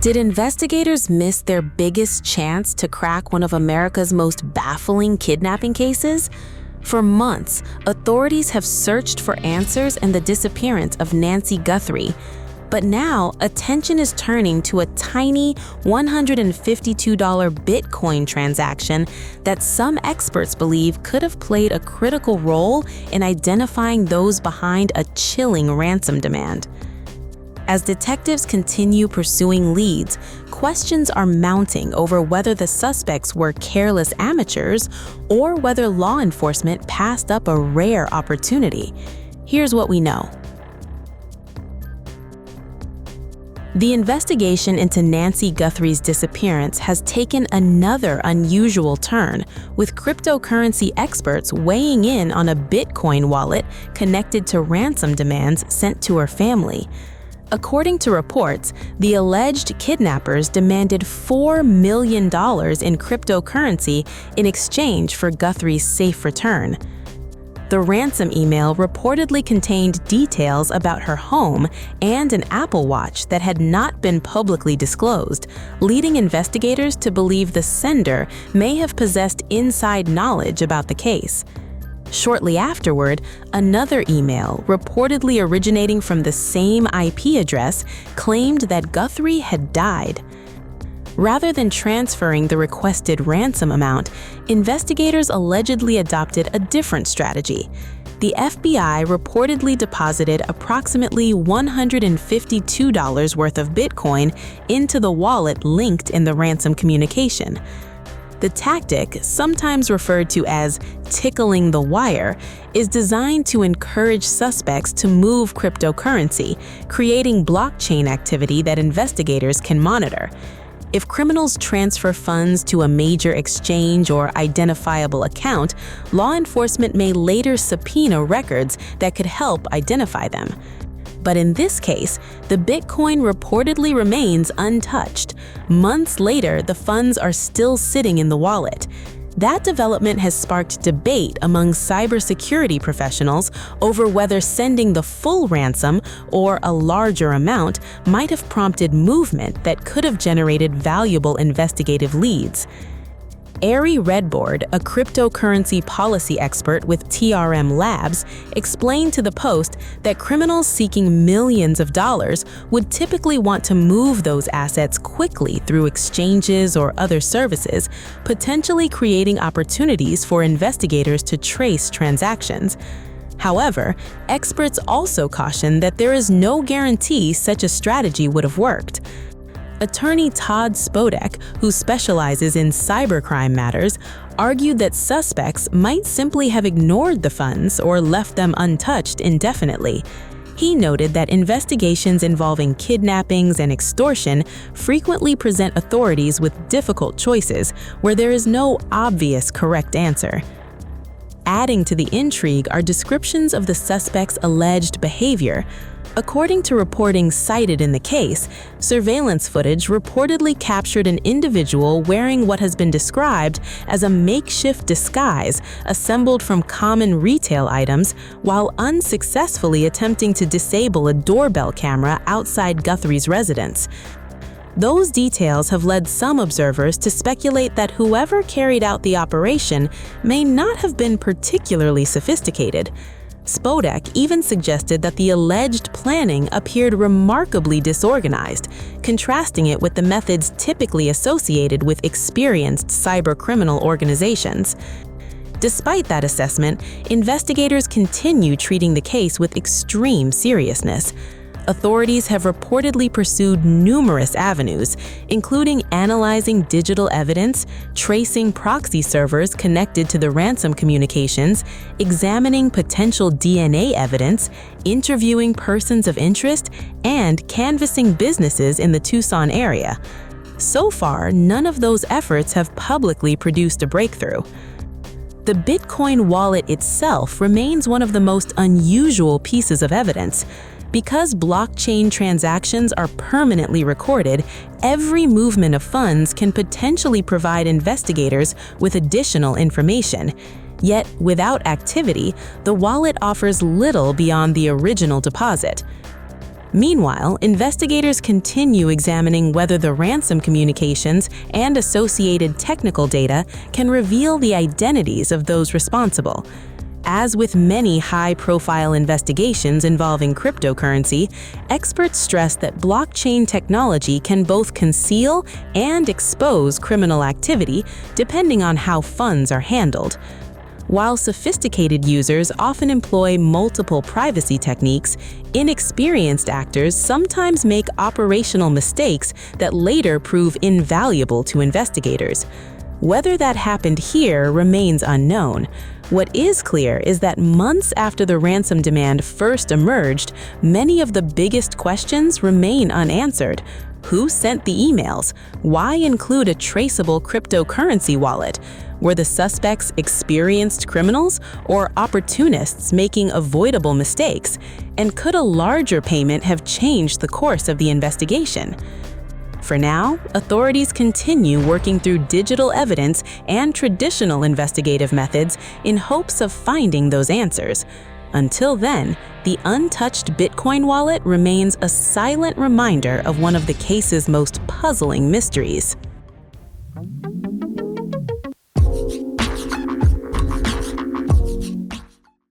Did investigators miss their biggest chance to crack one of America's most baffling kidnapping cases? For months, authorities have searched for answers in the disappearance of Nancy Guthrie. But now, attention is turning to a tiny $152 Bitcoin transaction that some experts believe could have played a critical role in identifying those behind a chilling ransom demand. As detectives continue pursuing leads, questions are mounting over whether the suspects were careless amateurs or whether law enforcement passed up a rare opportunity. Here's what we know. The investigation into Nancy Guthrie's disappearance has taken another unusual turn, with cryptocurrency experts weighing in on a Bitcoin wallet connected to ransom demands sent to her family. According to reports, the alleged kidnappers demanded $4 million in cryptocurrency in exchange for Guthrie's safe return. The ransom email reportedly contained details about her home and an Apple Watch that had not been publicly disclosed, leading investigators to believe the sender may have possessed inside knowledge about the case. Shortly afterward, another email, reportedly originating from the same IP address, claimed that Guthrie had died. Rather than transferring the requested ransom amount, investigators allegedly adopted a different strategy. The FBI reportedly deposited approximately $152 worth of Bitcoin into the wallet linked in the ransom communication. The tactic, sometimes referred to as tickling the wire, is designed to encourage suspects to move cryptocurrency, creating blockchain activity that investigators can monitor. If criminals transfer funds to a major exchange or identifiable account, law enforcement may later subpoena records that could help identify them. But in this case, the Bitcoin reportedly remains untouched. Months later, the funds are still sitting in the wallet. That development has sparked debate among cybersecurity professionals over whether sending the full ransom or a larger amount might have prompted movement that could have generated valuable investigative leads. Ari Redboard, a cryptocurrency policy expert with TRM Labs, explained to the Post that criminals seeking millions of dollars would typically want to move those assets quickly through exchanges or other services, potentially creating opportunities for investigators to trace transactions. However, experts also caution that there is no guarantee such a strategy would have worked. Attorney Todd Spodek, who specializes in cybercrime matters, argued that suspects might simply have ignored the funds or left them untouched indefinitely. He noted that investigations involving kidnappings and extortion frequently present authorities with difficult choices where there is no obvious correct answer. Adding to the intrigue are descriptions of the suspect's alleged behavior. According to reporting cited in the case, surveillance footage reportedly captured an individual wearing what has been described as a makeshift disguise assembled from common retail items while unsuccessfully attempting to disable a doorbell camera outside Guthrie's residence. Those details have led some observers to speculate that whoever carried out the operation may not have been particularly sophisticated. Spodek even suggested that the alleged planning appeared remarkably disorganized, contrasting it with the methods typically associated with experienced cybercriminal organizations. Despite that assessment, investigators continue treating the case with extreme seriousness. Authorities have reportedly pursued numerous avenues, including analyzing digital evidence, tracing proxy servers connected to the ransom communications, examining potential DNA evidence, interviewing persons of interest, and canvassing businesses in the Tucson area. So far, none of those efforts have publicly produced a breakthrough. The Bitcoin wallet itself remains one of the most unusual pieces of evidence. Because blockchain transactions are permanently recorded, every movement of funds can potentially provide investigators with additional information. Yet, without activity, the wallet offers little beyond the original deposit. Meanwhile, investigators continue examining whether the ransom communications and associated technical data can reveal the identities of those responsible. As with many high-profile investigations involving cryptocurrency, experts stress that blockchain technology can both conceal and expose criminal activity depending on how funds are handled. While sophisticated users often employ multiple privacy techniques, inexperienced actors sometimes make operational mistakes that later prove invaluable to investigators. Whether that happened here remains unknown. What is clear is that months after the ransom demand first emerged, many of the biggest questions remain unanswered. Who sent the emails? Why include a traceable cryptocurrency wallet? Were the suspects experienced criminals or opportunists making avoidable mistakes? And could a larger payment have changed the course of the investigation? For now, authorities continue working through digital evidence and traditional investigative methods in hopes of finding those answers. Until then, the untouched Bitcoin wallet remains a silent reminder of one of the case's most puzzling mysteries.